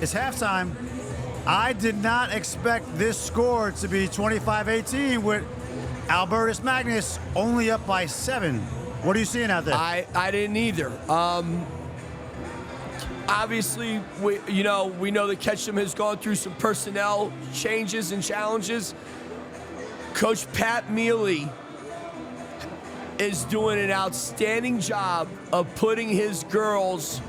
it's halftime. I did not expect this score to be 25-18 with Albertus Magnus only up by 7. What are you seeing out there? I didn't either. Obviously, we know that Ketcham has gone through some personnel changes and challenges. Coach Pat Buckley is doing an outstanding job of putting his girls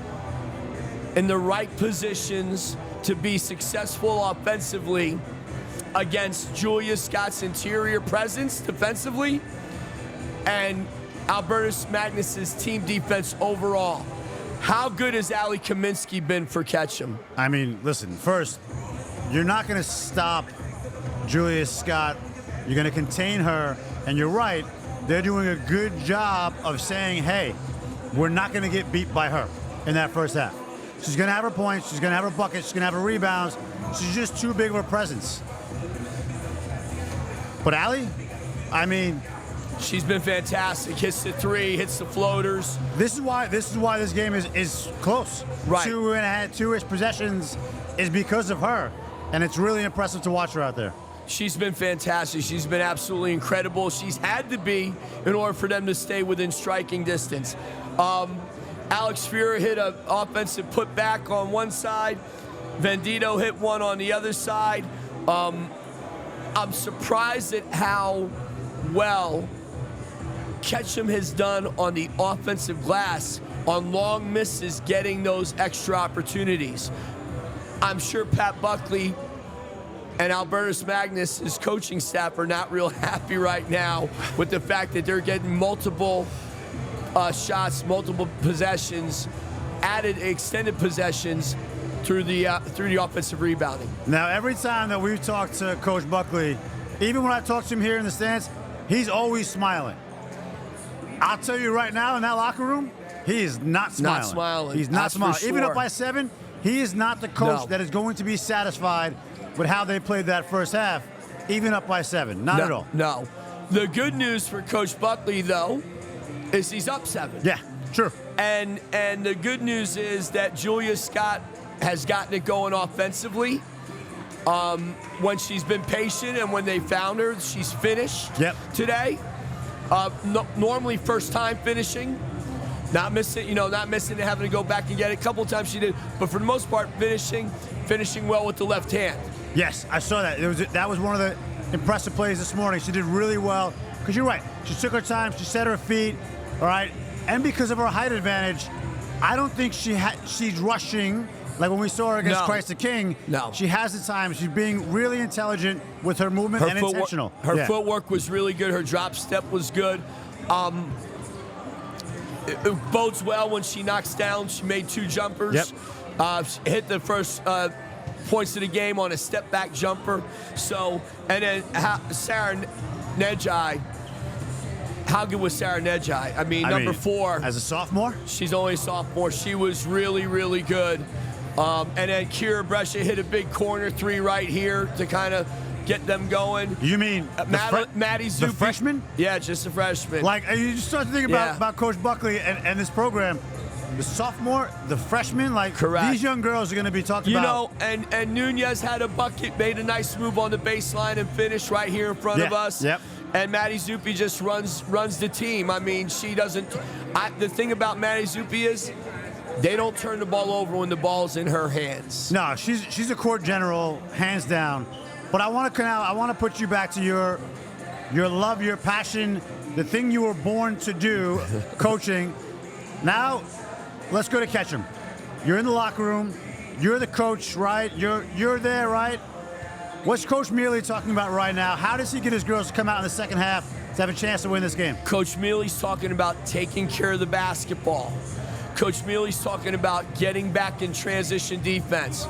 in the right positions to be successful offensively against Julia Scott's interior presence defensively and Albertus Magnus's team defense overall. How good has Alli Kaminsky been for Ketcham? I mean, listen, first, you're not going to stop Julia Scott. You're going to contain her, and you're right. They're doing a good job of saying, hey, we're not going to get beat by her in that first half. She's going to have her points. She's going to have her buckets. She's going to have her rebounds. She's just too big of a presence. But Alli, I mean, she's been fantastic. Hits the three, hits the floaters. This is why this game is close. Right. 2-ish possessions is because of her, and it's really impressive to watch her out there. She's been fantastic. She's been absolutely incredible. She's had to be in order for them to stay within striking distance. Alex Fuhrer hit an offensive putback on one side. Vendito hit one on the other side. I'm surprised at how well Ketcham has done on the offensive glass on long misses, getting those extra opportunities. I'm sure Pat Buckley and Albertus Magnus, his coaching staff, are not real happy right now with the fact that they're getting multiple shots, multiple possessions, added extended possessions through the offensive rebounding. Now, every time that we've talked to Coach Buckley, even when I talk to him here in the stands, he's always smiling. I'll tell you right now, in that locker room, he is not smiling. Not smiling. He's not That's smiling. for sure. Even up by 7, he is not the coach No. that is going to be satisfied with how they played that first half, even up by 7. Not at all. No. The good news for Coach Buckley, though, is he's up 7. Yeah, sure. And the good news is that Julia Scott has gotten it going offensively. When she's been patient and when they found her, she's finished today. Normally first time finishing, not missing and having to go back and get it. A couple of times she did, but for the most part, finishing well with the left hand. Yes, I saw that. That was one of the impressive plays this morning. She did really well. Because you're right. She took her time. She set her feet. All right. And because of her height advantage, I don't think she's rushing like when we saw her against Christ the King. No. She has the time. She's being really intelligent with her movement and intentional. Her footwork was really good. Her drop step was good. It bodes well when she knocks down. She made 2 jumpers. Yep. She hit the first points of the game on a step-back jumper. So, and then Sarah Nei. How good was Sarah Nei? I mean, number 4. As a sophomore? She's only a sophomore. She was really, really good. And then Kira Brescia hit a big corner 3 right here to kind of get them going. You mean Maddie Zubie? The freshman? Yeah, just a freshman. Like, you just start to think about Coach Buckley and this program. The sophomore, the freshman, like, correct. These young girls are going to be talked about. You know, and Nunez had a bucket, made a nice move on the baseline and finished right here in front of us. Yep. And Maddie Zubie just runs the team. I mean, she doesn't. The thing about Maddie Zubie is they don't turn the ball over when the ball's in her hands. No, she's a court general, hands down. But I want to put you back to your love, your passion, the thing you were born to do, coaching. Now, let's go to Ketcham. You're in the locker room. You're the coach, right? You're there, right? What's Coach Buckley talking about right now? How does he get his girls to come out in the second half to have a chance to win this game? Coach Buckley's talking about taking care of the basketball. Coach Buckley's talking about getting back in transition defense.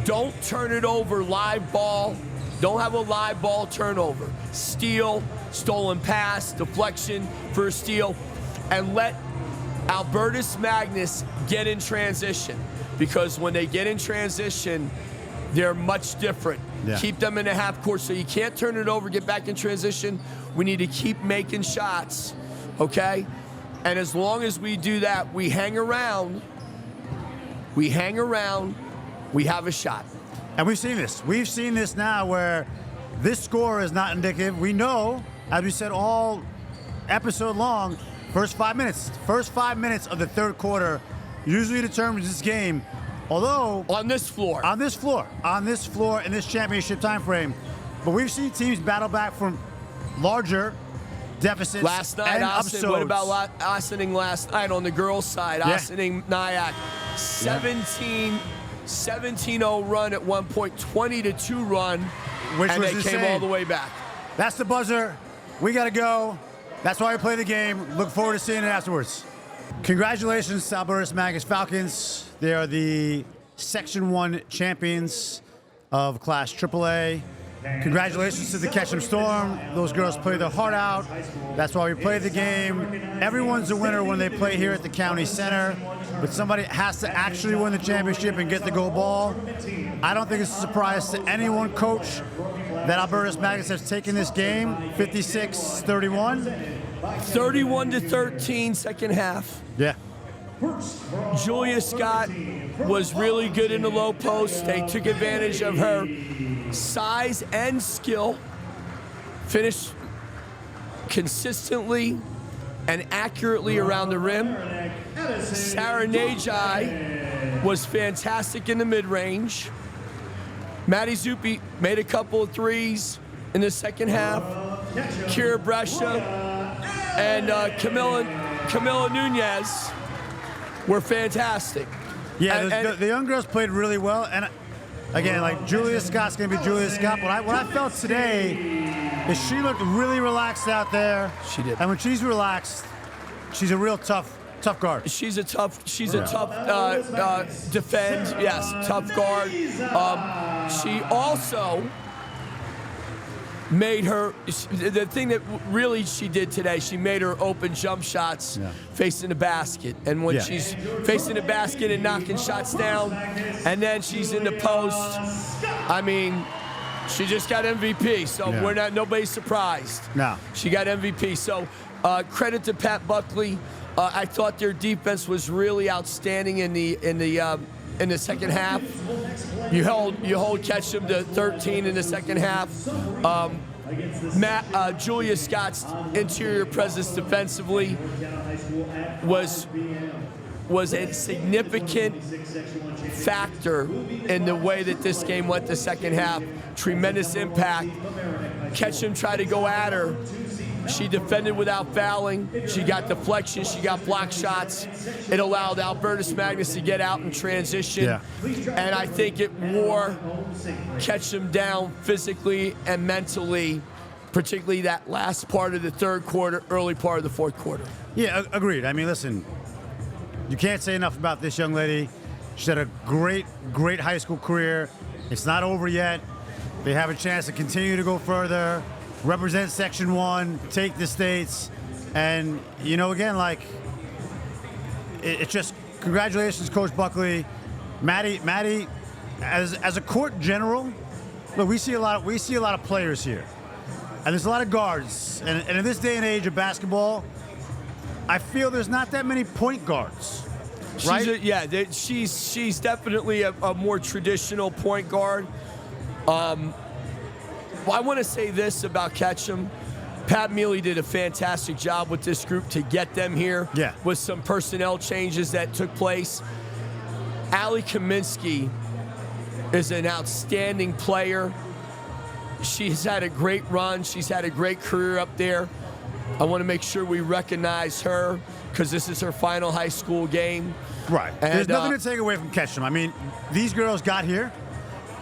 Don't turn it over live ball. Don't have a live ball turnover. Steal, stolen pass, deflection for a steal, and let Albertus Magnus get in transition, because when they get in transition, they're much different. Yeah. Keep them in a half court, so you can't turn it over, get back in transition. We need to keep making shots, okay? And as long as we do that, we hang around, we have a shot. And we've seen this. We've seen this now where this score is not indicative. We know, as we said all episode long, first 5 minutes of the third quarter usually determines this game. Although on this floor, in this championship time frame, but we've seen teams battle back from larger deficits. Last night, and Austin, what about Austin last night on the girls' side? Yeah. Austin Nyack, 17-0 run at one point, 20-2 run, Which and was they insane. came all the way back. That's the buzzer. We got to go. That's why we play the game. Look forward to seeing it afterwards. Congratulations to Albertus Magnus Falcons. They are the Section 1 champions of Class AAA. Congratulations to the Ketcham Storm. Those girls play their heart out. That's why we play the game. Everyone's a winner when they play here at the County Center, but somebody has to actually win the championship and get the gold ball. I don't think it's a surprise to anyone, Coach, that Albertus Magnus has taken this game 56-31. 31-13, second half. Yeah. Julia Scott was really good in the low post. They took advantage of her size and skill. Finished consistently and accurately around the rim. Sarah Nei was fantastic in the mid-range. Maddie Zubie made a couple of threes in the second half. Kira Brescia and Camila Nunez were fantastic. Yeah, and the young girls played really well. And again, like Julia Scott's going to be Julia Scott. But what I felt today is she looked really relaxed out there. She did. And when she's relaxed, she's a real tough guard. She's a tough defend. Yes, tough guard. She also made the thing that really she did today, she made her open jump shots facing the basket. And when she's facing the basket and knocking shots down, and then she's in the post, I mean, she just got MVP. So nobody's surprised. No. She got MVP. So credit to Pat Buckley. I thought their defense was really outstanding in the second half. You hold Ketcham to 13 in the second half. Julia Scott's interior presence defensively was a significant factor in the way that this game went the second half. Tremendous impact. Ketcham tried to go at her. She defended without fouling. She got deflection. She got block shots. It allowed Albertus Magnus to get out in transition. Yeah. And I think it wore Ketcham down physically and mentally, particularly that last part of the third quarter, early part of the fourth quarter. Yeah, agreed. I mean, listen, you can't say enough about this young lady. She's had a great high school career. It's not over yet. They have a chance to continue to go further, represent Section 1, take the states, and, again, like, it's just congratulations, Coach Buckley. Maddie, as a court general, look, we see a lot of players here, and there's a lot of guards, and in this day and age of basketball, I feel there's not that many point guards, right? She's definitely a more traditional point guard. I want to say this about Ketcham. Pat Mealy did a fantastic job with this group to get them here with some personnel changes that took place. Alli Kaminsky is an outstanding player. She's had a great run. She's had a great career up there. I want to make sure we recognize her because this is her final high school game. Right. And, there's nothing to take away from Ketcham. I mean, these girls got here.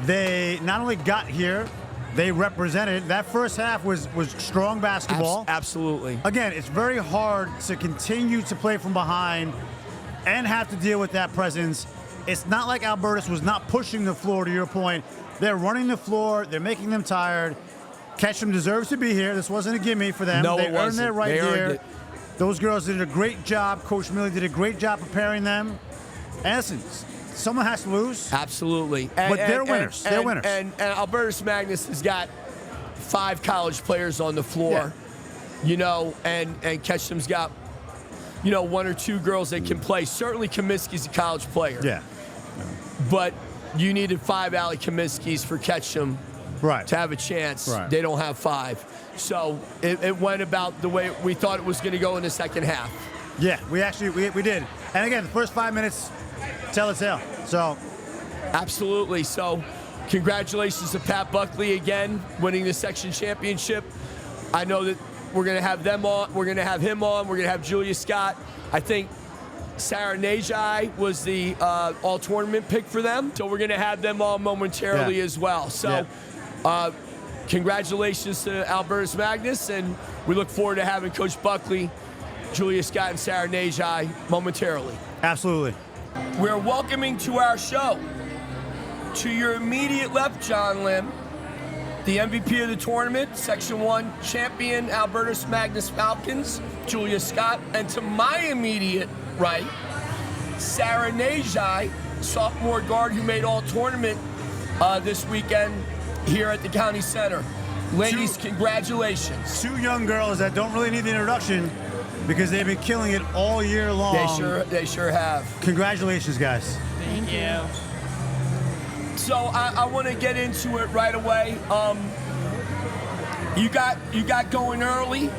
They not only got here, they represented. That first half was strong basketball. Absolutely. Again, it's very hard to continue to play from behind and have to deal with that presence. It's not like Albertus was not pushing the floor, to your point. They're running the floor. They're making them tired. Ketcham deserves to be here. This wasn't a gimme for them. No, they it wasn't. earned their right They earned here. it. Those girls did a great job. Coach Mealy did a great job preparing them. In essence, someone has to lose. Absolutely. But they're winners. They're winners. And Albertus Magnus has got 5 college players on the floor, and Ketcham's got, 1 or 2 girls that can play. Certainly Kaminski's a college player. Yeah. But you needed 5 Alli Kaminskys for Ketcham Right. to have a chance. Right. They don't have 5. So it went about the way we thought it was going to go in the second half. Yeah, we did. And again, the first 5 minutes tell a tale. So Absolutely. So congratulations to Pat Buckley again, winning the section championship. I know that we're going to have them on. We're going to have him on. We're going to have Julia Scott. I think Sarah Nei was the all-tournament pick for them. So we're going to have them on momentarily as well. So congratulations to Albertus Magnus, and we look forward to having Coach Buckley, Julia Scott, and Sarah Nei momentarily. absolutely. We're welcoming to our show, to your immediate left, John Lim, the MVP of the tournament, Section 1 champion, Albertus Magnus Falcons, Julia Scott, and to my immediate right, Sarah Nei, sophomore guard who made all-tournament this weekend here at the County Center. Ladies, congratulations. 2 young girls that don't really need the introduction because they've been killing it all year long. They sure have. Congratulations, guys. Thank you. So I want to get into it right away. You got going early.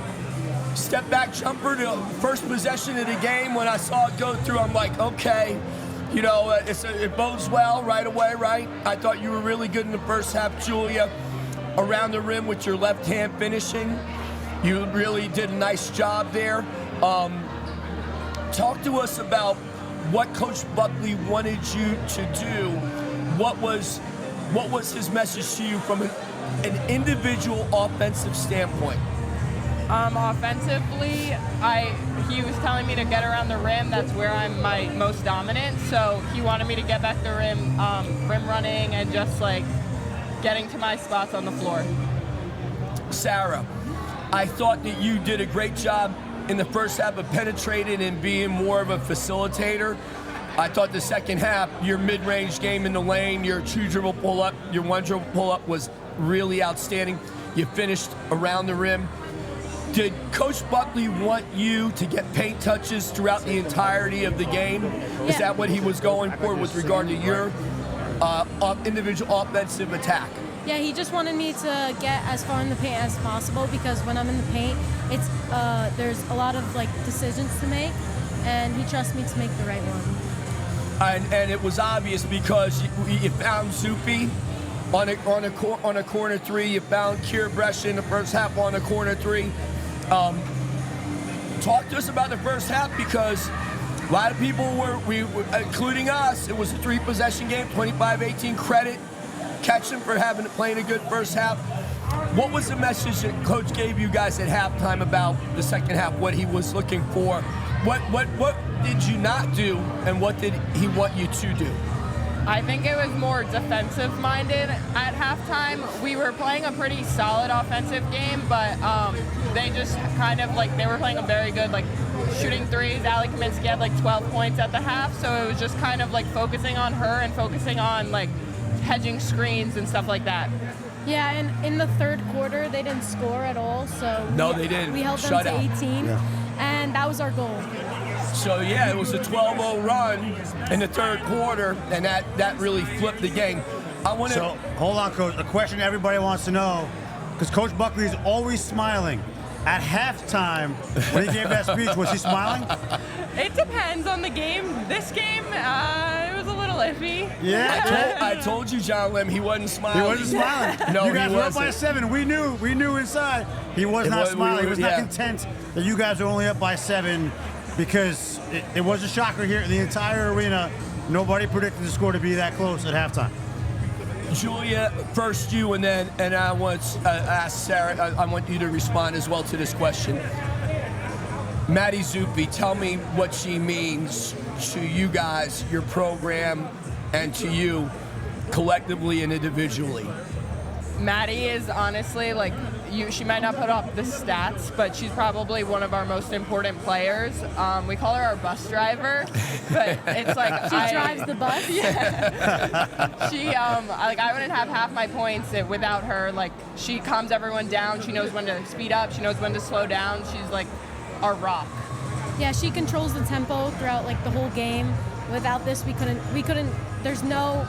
Step back jumper to first possession of the game. When I saw it go through, I'm like, okay, you know, it bodes well right away, right? I thought you were really good in the first half, Julia, around the rim with your left hand finishing. You really did a nice job there. Talk to us about what Coach Buckley wanted you to do. What was his message to you from an individual offensive standpoint? Offensively, he was telling me to get around the rim. That's where I'm my most dominant. So he wanted me to get back the rim, rim running, and just like getting to my spots on the floor. Sarah, I thought that you did a great job in the first half of penetrating and being more of a facilitator. I thought the second half, your mid-range game in the lane, your 2-dribble pull-up, your 1-dribble pull-up was really outstanding. You finished around the rim. Did Coach Buckley want you to get paint touches throughout the entirety of the game? Is that what he was going for with regard to your individual offensive attack? Yeah, he just wanted me to get as far in the paint as possible because when I'm in the paint, it's there's a lot of like decisions to make, and he trusts me to make the right one. And it was obvious because you found Zuppe on a corner 3. You found Kier Brescia in the first half on a corner 3. Talk to us about the first half because a lot of people were including us, it was a 3-possession game, 25-18 credit. Ketcham for playing a good first half. What was the message that Coach gave you guys at halftime about the second half, what he was looking for? What did you not do, and what did he want you to do? I think it was more defensive-minded at halftime. We were playing a pretty solid offensive game, but they just kind of like, they were playing a very good, like, shooting threes. Alli Kaminsky had like 12 points at the half, so it was just kind of like focusing on her and focusing on like hedging screens and stuff like that. Yeah, and in the third quarter, they didn't score at all, so No, they didn't. We held them Shutout. to 18, and that was our goal. So yeah, it was a 12-0 run in the third quarter, and that really flipped the game. So hold on, Coach. A question everybody wants to know, because Coach Buckley is always smiling. At halftime, when he gave that speech, was he smiling? It depends on the game. This game, it was a little iffy. Yeah, I told you, John Lim, he wasn't smiling. he wasn't smiling. No, you guys he were up by wasn't. 7. We knew inside he was not smiling. He was not content that you guys were only up by 7 because it was a shocker here in the entire arena. Nobody predicted the score to be that close at halftime. Julia, first you, and I want to ask Sarah. I want you to respond as well to this question. Maddie Zubie, tell me what she means to you guys, your program, and to you collectively and individually. Maddie is honestly like she might not put up the stats, but she's probably one of our most important players. We call her our bus driver, but it's like She drives the bus. Yeah. She like I wouldn't have half my points without her. Like she calms everyone down. She knows when to speed up. She knows when to slow down. She's like our rock. Yeah, she controls the tempo throughout like the whole game. Without this, we couldn't. There's no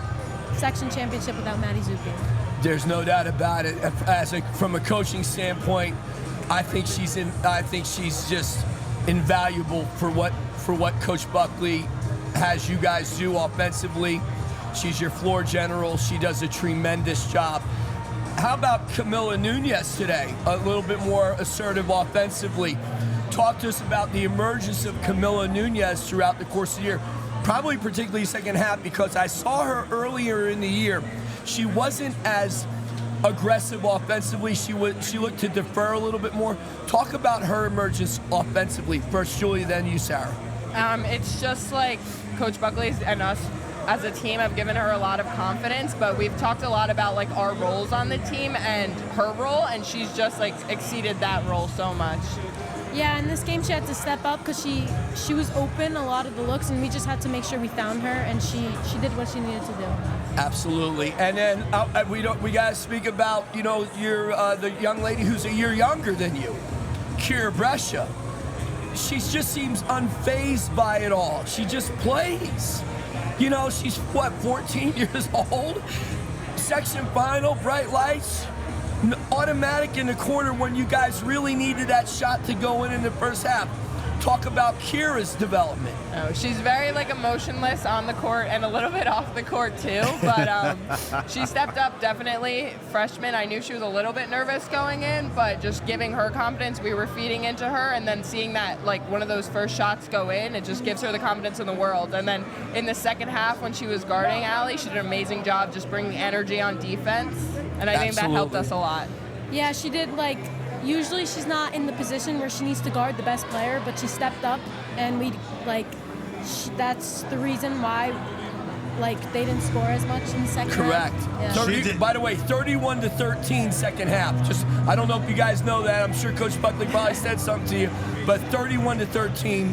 section championship without Maddie Zubie. There's no doubt about it. From a coaching standpoint, I think she's just invaluable for what Coach Buckley has you guys do offensively. She's your floor general. She does a tremendous job. How about Camila Nunez today? A little bit more assertive offensively. Talk to us about the emergence of Camila Nunez throughout the course of the year, probably particularly second half, because I saw her earlier in the year. She wasn't as aggressive offensively. She looked to defer a little bit more. Talk about her emergence offensively. First Julie, then you, Sarah. It's just like Coach Buckley and us as a team have given her a lot of confidence, but we've talked a lot about like our roles on the team and her role, and she's just like exceeded that role so much. Yeah, in this game she had to step up because she was open a lot of the looks, and we just had to make sure we found her, and she did what she needed to do. Absolutely. And then we got to speak about your the young lady who's a year younger than you, Kira Brescia. She just seems unfazed by it all. She just plays. She's, 14 years old? Section final, bright lights, automatic in the corner when you guys really needed that shot to go in the first half. Talk about Kira's development. Oh, she's very emotionless on the court and a little bit off the court too, but she stepped up definitely. Freshman, I knew she was a little bit nervous going in, but just giving her confidence, we were feeding into her, and then seeing that one of those first shots go in, it just gives her the confidence in the world. And then in the second half when she was guarding Alli, she did an amazing job just bringing energy on defense, and I think that helped us a lot. Yeah, she did usually she's not in the position where she needs to guard the best player, but she stepped up, and that's the reason why they didn't score as much in the second Correct. half. Yeah. By the way, 31-13 second half. Just, I don't know if you guys know that. I'm sure Coach Buckley probably said something to you, but 31-13,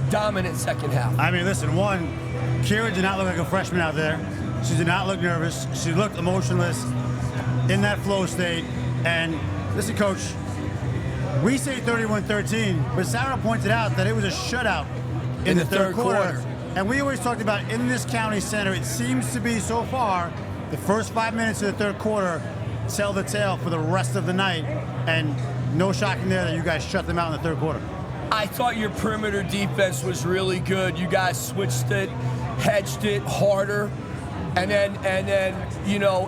dominant second half. I mean, listen, Kira did not look like a freshman out there. She did not look nervous. She looked emotionless in that flow state. And listen, Coach, we say 31-13, but Sara pointed out that it was a shutout in the third quarter. And we always talked about in this county center, it seems to be so far, the first 5 minutes of the third quarter tell the tale for the rest of the night. And no shocking there that you guys shut them out in the third quarter. I thought your perimeter defense was really good. You guys switched it, hedged it harder. And then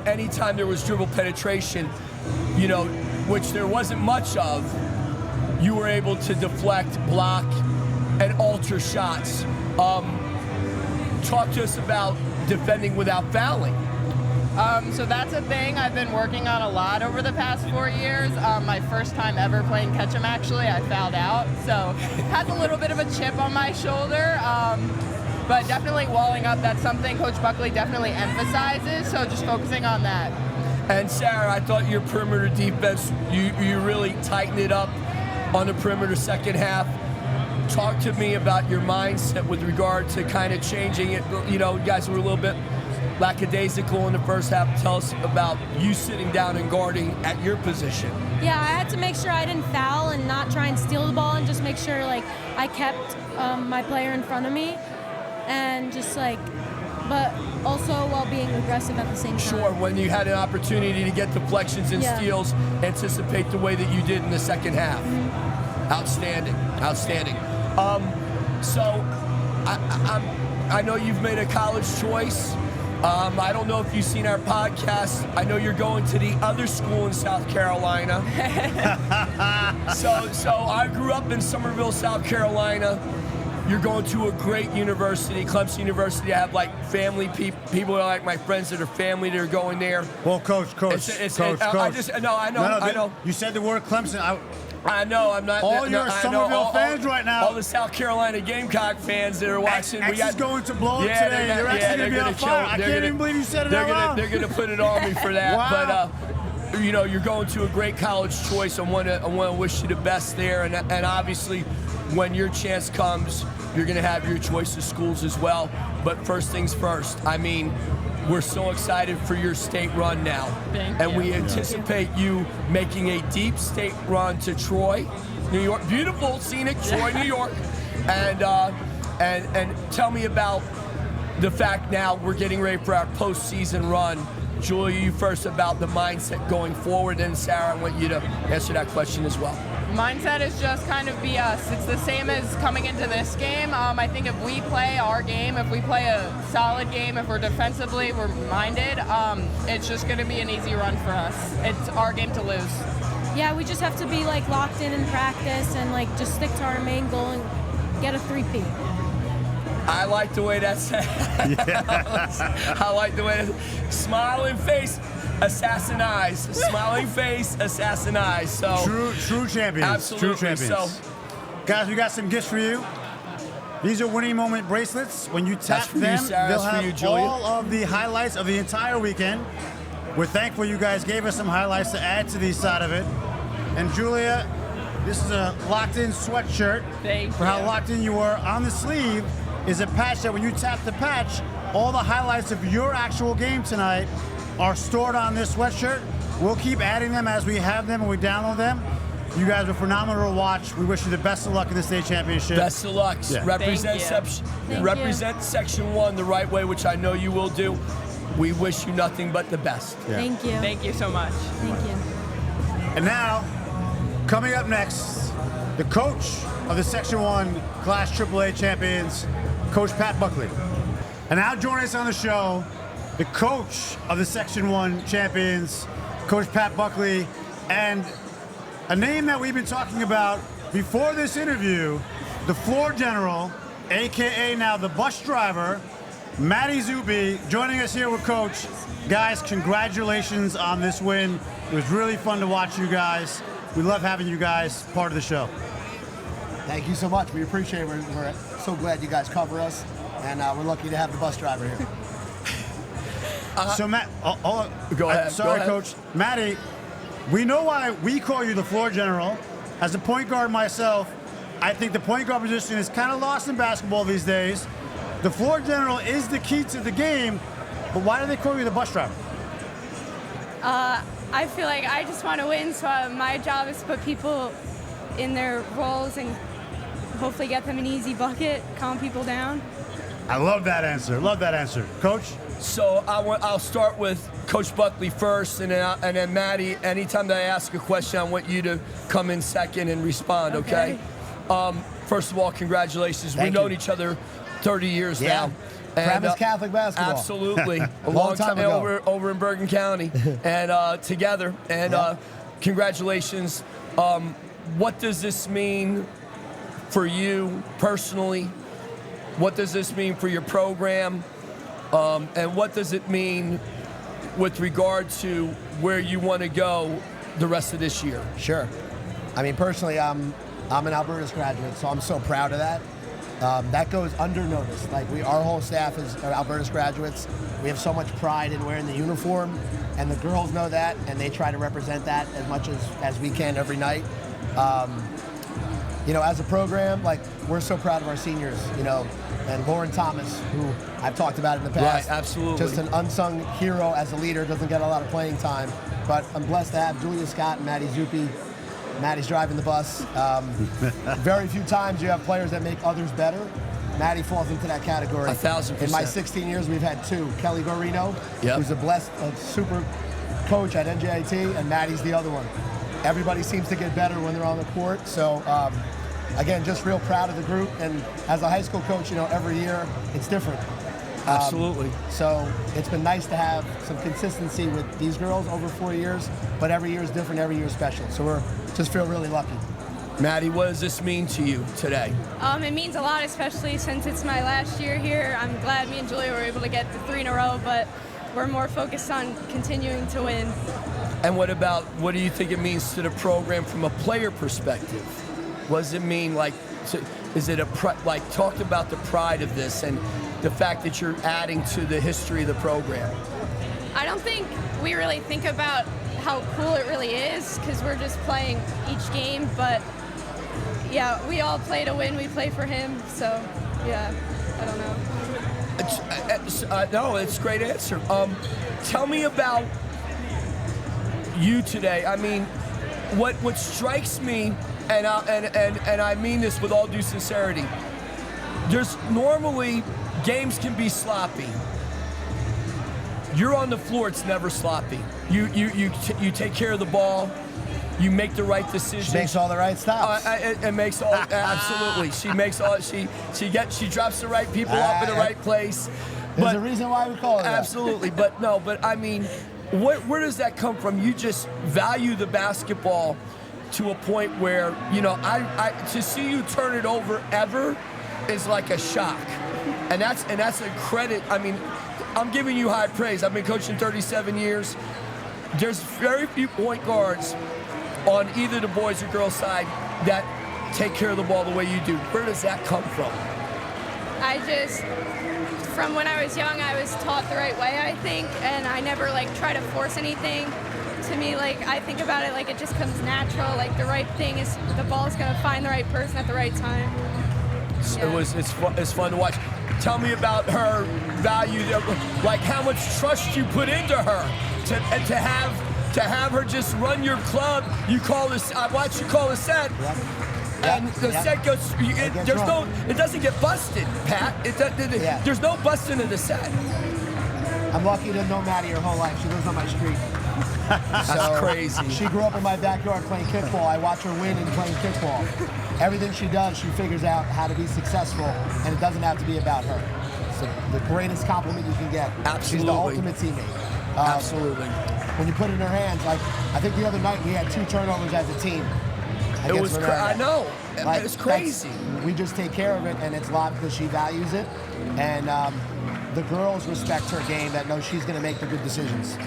anytime there was dribble penetration, which there wasn't much of, you were able to deflect, block, and alter shots. Talk to us about defending without fouling. So that's a thing I've been working on a lot over the past 4 years. My first time ever playing Ketcham, actually, I fouled out. So has a little bit of a chip on my shoulder. But definitely walling up, that's something Coach Buckley definitely emphasizes. So just focusing on that. And Sarah, I thought your perimeter defense, you really tightened it up on the perimeter second half. Talk to me about your mindset with regard to kind of changing it. You guys were a little bit lackadaisical in the first half. Tell us about you sitting down and guarding at your position. Yeah, I had to make sure I didn't foul and not try and steal the ball, and just make sure I kept my player in front of me, and just but also while being aggressive at the same time. Sure, when you had an opportunity to get deflections and steals, anticipate the way that you did in the second half. Mm-hmm. Outstanding. So I know you've made a college choice. I don't know if you've seen our podcast. I know you're going to the other school in South Carolina. So I grew up in Summerville, South Carolina. You're going to a great university, Clemson University. I have family people that are my friends that are family that are going there. Well, Coach. I know. You said the word Clemson. I know. I'm not. All your Summerville fans right now. All the South Carolina Gamecock fans that are watching. X is going to blow up today. They're actually going to be on fire. I can't even believe you said it out loud. They're going to put it on me for that. Wow. But you're going to a great college choice. I want to wish you the best there. And obviously, when your chance comes, you're going to have your choice of schools as well. But first things first. I mean, we're so excited for your state run now. Thank you. We anticipate you making a deep state run to Troy, New York. Beautiful, scenic Troy, New York. And tell me about the fact now we're getting ready for our postseason run. Julia, you first about the mindset going forward, and Sarah, I want you to answer that question as well. Mindset is just kind of be us. It's the same as coming into this game. I think if we play our game, if we play a solid game, if we're defensively, we're minded, it's just going to be an easy run for us. It's our game to lose. Yeah, we just have to be like locked in practice and like just stick to our main goal and get a 3-peat. I like the way that's said. I like the way that's smiling face, assassin eyes. Smiling face, assassin eyes. So true champions. Absolutely. True champions. So, guys, we got some gifts for you. These are winning moment bracelets. When you tap for you, them, Sarah. they'll That's for have you, Julia. all of the highlights of the entire weekend. We're thankful you guys gave us some highlights to add to the side of it. And Julia, this is a locked-in sweatshirt. Thank for you. how locked in you were. On the sleeve is a patch that when you tap the patch, all the highlights of your actual game tonight are stored on this sweatshirt. We'll keep adding them as we have them and we download them. You guys were phenomenal to watch. We wish you the best of luck in the state championship. best of luck. Yeah. Represent, represent Section 1 the right way, which I know you will do. We wish you nothing but the best. Yeah. Thank you. Thank you so much. Thank you. And now, coming up next, the coach of the Section 1 Class AAA champions, Coach Pat Buckley. And now joining us on the show, the coach of the Section 1 champions, Coach Pat Buckley, and a name that we've been talking about before this interview, the floor general, AKA now the bus driver, Maddie Zubie, joining us here with Coach. Guys, congratulations on this win. It was really fun to watch you guys. We love having you guys part of the show. Thank you so much. We appreciate it. We're so glad you guys cover us, and we're lucky to have the bus driver here. So, Matt, Go ahead. Sorry, Go ahead. Coach. Maddie, we know why we call you the floor general. As a point guard myself, I think the point guard position is kind of lost in basketball these days. The floor general is the key to the game, but why do they call you the bus driver? I feel like I just want to win, so my job is to put people in their roles and hopefully get them an easy bucket, calm people down. I love that answer. Love that answer. Coach? So I'll start with Coach Buckley first, and then Maddie. Anytime that I ask a question, I want you to come in second and respond. Okay. First of all, congratulations. We've known each other 30 years now. Travis Catholic basketball. Absolutely. A Long time ago. over in Bergen County, and together. And congratulations. What does this mean for you personally? What does this mean for your program? And what does it mean with regard to where you want to go the rest of this year? Sure. I mean, personally, I'm an Albertus graduate, so I'm so proud of that. That goes undernoticed. Like our whole staff is Albertus graduates. We have so much pride in wearing the uniform, and the girls know that, and they try to represent that as much as we can every night. You know, as a program, like we're so proud of our seniors. You know, and Lauren Thomas, who I've talked about in the past. Right, absolutely. Just an unsung hero as a leader, doesn't get a lot of playing time. But I'm blessed to have Julia Scott and Maddie Zubie. Maddie's driving the bus. Very few times you have players that make others better. Maddie falls into that category. 1,000%. In my 16 years, we've had two. Kelly Gorino, who's a super coach at NJIT, and Maddie's the other one. Everybody seems to get better when they're on the court. So, again, just real proud of the group. And as a high school coach, you know, every year it's different. Absolutely. So it's been nice to have some consistency with these girls over 4 years, but every year is different, every year is special. So we're just feel really lucky. Maddie, what does this mean to you today? It means a lot, especially since it's my last year here. I'm glad me and Julia were able to get the 3 in a row, but we're more focused on continuing to win. And what do you think it means to the program from a player perspective? What does it mean, is it talked about the pride of this and the fact that you're adding to the history of the program? I don't think we really think about how cool it really is because we're just playing each game, but yeah, we all play to win, we play for him, so yeah, I don't know. No, it's a great answer. Tell me about you today. I mean, what strikes me, and I mean this with all due sincerity, there's normally games can be sloppy. You're on the floor, it's never sloppy. You take care of the ball. You make the right decision. She makes all the right stops. It makes all absolutely. She makes all. She drops the right people up in the right place. There's a reason why we call it that. Absolutely, but no. But I mean, where does that come from? You just value the basketball to a point where I to see you turn it over ever is like a shock, and that's a credit. I mean, I'm giving you high praise. I've been coaching 37 years. There's very few point guards on either the boys or girls side that take care of the ball the way you do. Where does that come from? From when I was young, I was taught the right way, I think, and I never try to force anything. To me, I think about it it just comes natural. The right thing is the ball is going to find the right person at the right time. Yeah. It's fun to watch. Tell me about her value, how much trust you put into her to have her just run your club. You call this. I watch you call a set. Yep. And the set goes. It doesn't get busted, Pat. There's no busting in the set. I'm lucky to know Maddie her whole life. She lives on my street. That's crazy. She grew up in my backyard playing kickball. I watch her win in playing kickball. Everything she does, she figures out how to be successful, and it doesn't have to be about her. It's the greatest compliment you can get. Absolutely. She's the ultimate teammate. Absolutely. When you put it in her hands, I think the other night we had 2 turnovers as a team. It was I know. It's crazy. We just take care of it, and it's a lot because she values it. And the girls respect her game that know she's going to make the good decisions.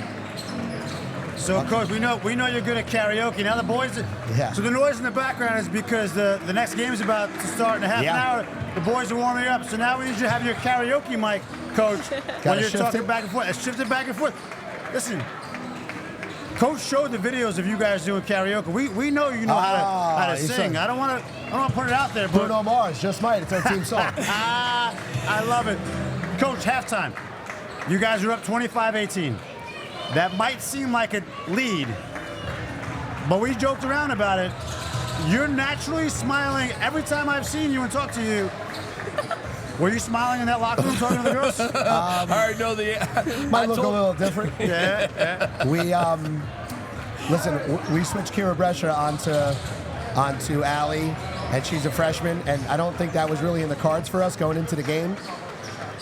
So, Coach, we know you're good at karaoke. Now the boys. Yeah. So the noise in the background is because the next game is about to start in a half an hour. The boys are warming up. So now we need you to have your karaoke mic, Coach, when you're talking back and forth. It's shifted back and forth. Listen, Coach showed the videos of you guys doing karaoke. We know you know how to sing. I don't want to put it out there, but Bruno Mars just might. It's our team song. I love it. Coach, halftime. You guys are up 25-18. That might seem like a lead, but we joked around about it. You're naturally smiling every time I've seen you and talked to you. Were you smiling in that locker room talking to the girls? I already know might look a little different. Yeah. We switched Kira Brescia onto Alli, and she's a freshman, and I don't think that was really in the cards for us going into the game,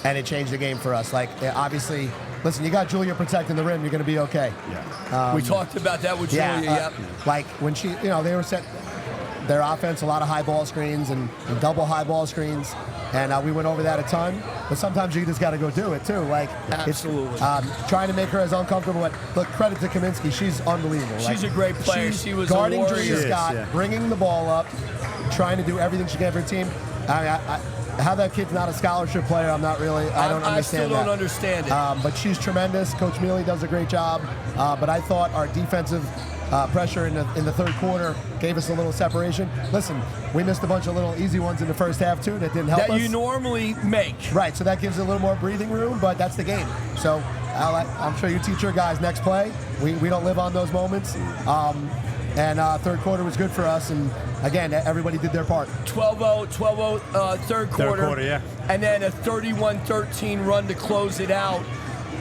and it changed the game for us. Obviously. Listen, you got Julia protecting the rim, you're going to be okay. Yeah. We talked about that with Julia. When she, they were set their offense, a lot of high ball screens and double high ball screens, and we went over that a ton. But sometimes you just got to go do it too. Absolutely. Trying to make her as uncomfortable. Look, credit to Kaminski, she's unbelievable. She's a great player. She was guarding a warrior. Julia Scott, bringing the ball up, trying to do everything she can for her team. How that kid's not a scholarship player, I don't understand I still don't that. understand it. But she's tremendous. Coach Mealy does a great job. But I thought our defensive pressure in the third quarter gave us a little separation. Listen, we missed a bunch of little easy ones in the first half, too, that didn't help us. That you normally make. Right, so that gives a little more breathing room, but that's the game. So I'm sure you teach your guys next play. We don't live on those moments. Third quarter was good for us, and again, everybody did their part. 12-0, third quarter. Third quarter, yeah. And then a 31-13 run to close it out.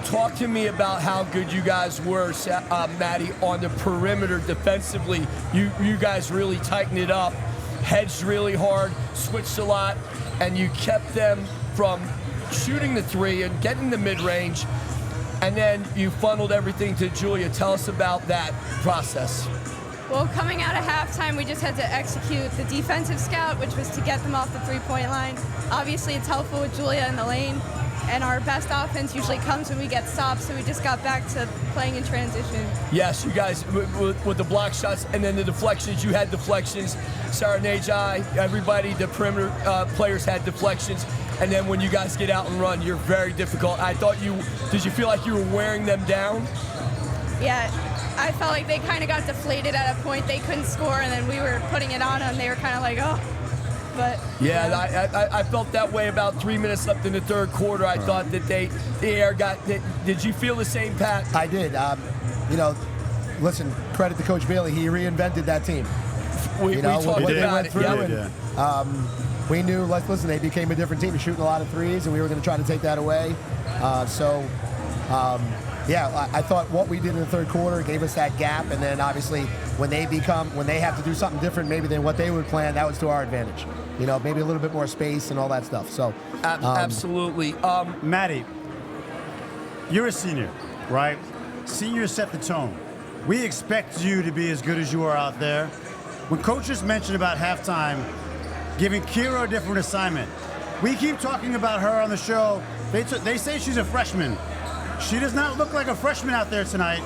Talk to me about how good you guys were, Maddie, on the perimeter defensively. You guys really tightened it up, hedged really hard, switched a lot, and you kept them from shooting the three and getting the mid-range, and then you funneled everything to Julia. Tell us about that process. Well, coming out of halftime, we just had to execute the defensive scout, which was to get them off the three-point line. Obviously, it's helpful with Julia in the lane, and our best offense usually comes when we get stops, so we just got back to playing in transition. Yes, you guys, with the block shots and then the deflections, you had deflections. Sarah Nei, everybody, the perimeter players had deflections. And then when you guys get out and run, you're very difficult. Did you feel like you were wearing them down? Yeah. I felt like they kind of got deflated at a point. They couldn't score, and then we were putting it on them. They were kind of like, oh. But yeah, I felt that way about 3 minutes left in the third quarter. I thought that the air got. Did you feel the same, Pat? I did. Listen, credit to Coach Bailey. He reinvented that team. We talked what they about went it. through. we knew, listen, they became a different team, shooting a lot of threes, and we were going to try to take that away. I thought what we did in the third quarter gave us that gap, and then obviously when they have to do something different maybe than what they would plan, that was to our advantage. Maybe a little bit more space and all that stuff. So absolutely. Maddie, you're a senior, right? Seniors set the tone. We expect you to be as good as you are out there. When coaches mentioned about halftime, giving Kira a different assignment, we keep talking about her on the show. They say she's a freshman. She does not look like a freshman out there tonight.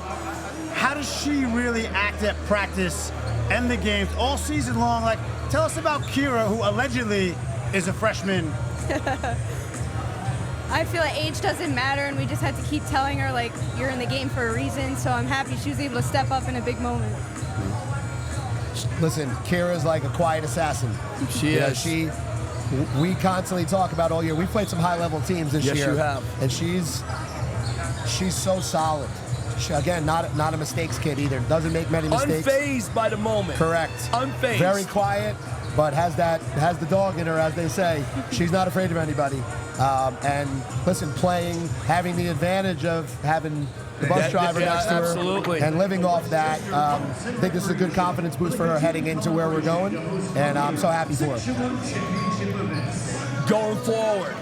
How does she really act at practice and the games all season long? Like, tell us about Kira, who allegedly is a freshman. I feel like age doesn't matter, and we just had to keep telling her, like, you're in the game for a reason, so I'm happy she was able to step up in a big moment. Listen, Kira's like a quiet assassin. She is. We constantly talk about all year. We've played some high-level teams this year. Yes, you have. And she's so solid. Again, not a mistakes kid either. Doesn't make many mistakes. Unfazed by the moment. Correct. Unfazed. Very quiet, but has the dog in her, as they say. She's not afraid of anybody. And listen, having the advantage of having the bus driver next to her absolutely. And living off that, I think this is a good confidence boost for her heading into where we're going, and I'm so happy for her. Going forward,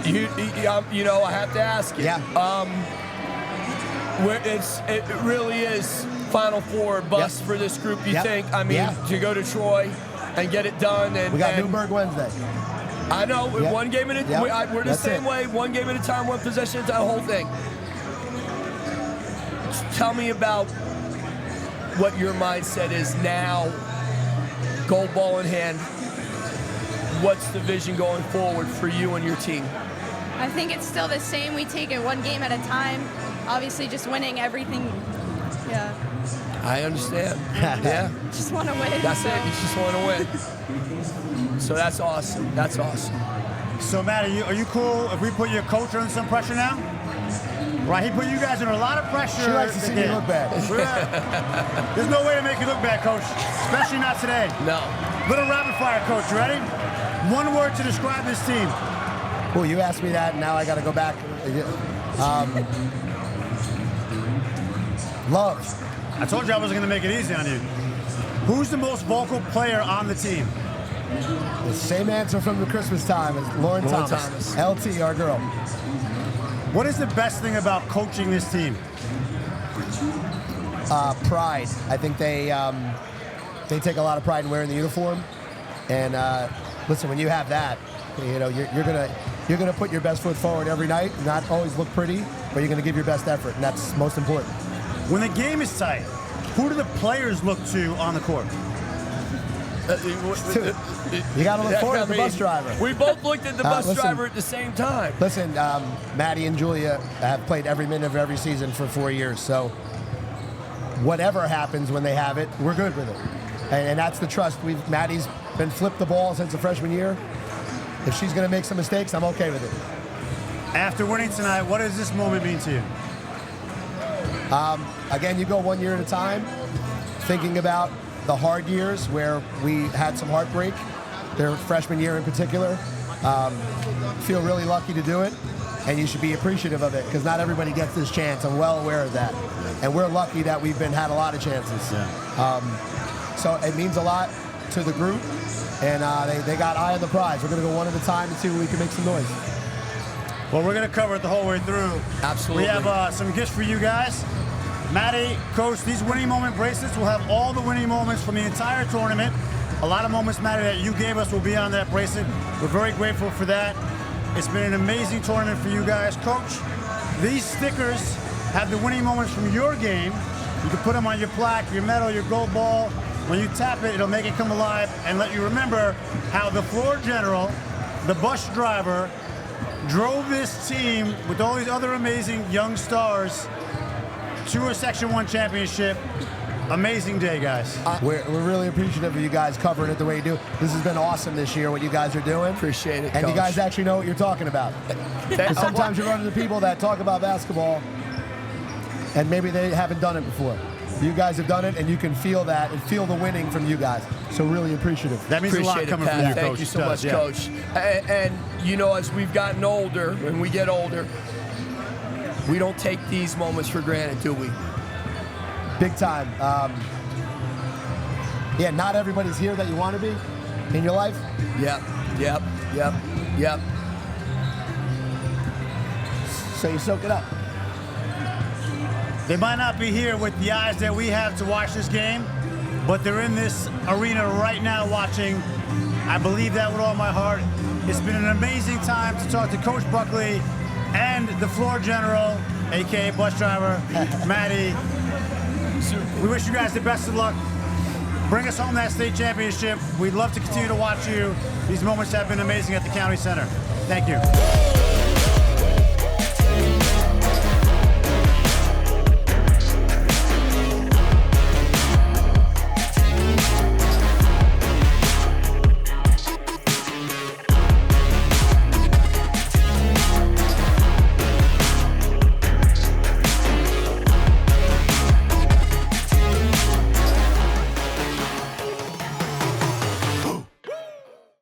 I have to ask you. Yeah. It really is Final Four bust for this group, you think? I mean, to go to Troy and get it done. And we got Newburgh Wednesday. I know, one game at a time. We're the same way, one game at a time, one possession at a time, the whole thing. Tell me about what your mindset is now, gold ball in hand. What's the vision going forward for you and your team? I think it's still the same. We take it one game at a time. Obviously, just winning everything. Yeah. I understand. Yeah. Just want to win. That's it. You just want to win. So that's awesome. That's awesome. So, Maddie, are you cool if we put your coach under some pressure now? Right, he put you guys under a lot of pressure. She likes to see me look bad. There's no way to make you look bad, Coach. Especially not today. No. Little rapid fire, Coach. You ready? One word to describe this team. Well, you asked me that, and now I got to go back. Love. I told you I wasn't going to make it easy on you. Who's the most vocal player on the team? The same answer from the Christmas time as Lauren Thomas. LT, our girl. What is the best thing about coaching this team? Pride. I think they take a lot of pride in wearing the uniform. And listen, when you have that, you're gonna put your best foot forward every night. Not always look pretty, but you're gonna give your best effort, and that's most important. When the game is tight, who do the players look to on the court? You got to look forward to the bus driver. We both looked at the bus driver at the same time. Listen, Maddie and Julia have played every minute of every season for 4 years, so whatever happens when they have it, we're good with it. And that's the trust. Maddie's been flipped the ball since the freshman year. If she's going to make some mistakes, I'm okay with it. After winning tonight, what does this moment mean to you? Again, you go 1 year at a time, thinking about the hard years where we had some heartbreak, their freshman year in particular. Feel really lucky to do it, and you should be appreciative of it because not everybody gets this chance. I'm well aware of that, and we're lucky that we've had a lot of chances. Yeah. So it means a lot to the group, and they got eye on the prize. We're going to go one at a time and see if we can make some noise. Well, we're going to cover it the whole way through. Absolutely. We have some gifts for you guys. Maddie, Coach, these winning moment bracelets will have all the winning moments from the entire tournament. A lot of moments, Maddie, that you gave us will be on that bracelet. We're very grateful for that. It's been an amazing tournament for you guys. Coach, these stickers have the winning moments from your game. You can put them on your plaque, your medal, your gold ball. When you tap it, it'll make it come alive and let you remember how the floor general, the bus driver, drove this team with all these other amazing young stars to a Section 1 championship. Amazing day, guys. We're really appreciative of you guys covering it the way you do. This has been awesome this year, what you guys are doing. Appreciate it, And Coach. you guys actually know what you're talking about. Because sometimes you run into people that talk about basketball, and maybe they haven't done it before. You guys have done it, and you can feel that and feel the winning from you guys. So really appreciative. That means Appreciate a lot coming Pat. from you, Thank Coach. you so It much, does, yeah. Coach. And you know, as we've gotten older, when we get older, we don't take these moments for granted, do we? Big time. Yeah, not everybody's here that you want to be in your life. Yep. So you soak it up. They might not be here with the eyes that we have to watch this game, but they're in this arena right now watching. I believe that with all my heart. It's been an amazing time to talk to Coach Buckley and the floor general, aka bus driver, Maddie. We wish you guys the best of luck. Bring us home that state championship. We'd love to continue to watch you. These moments have been amazing at the County Center. Thank you.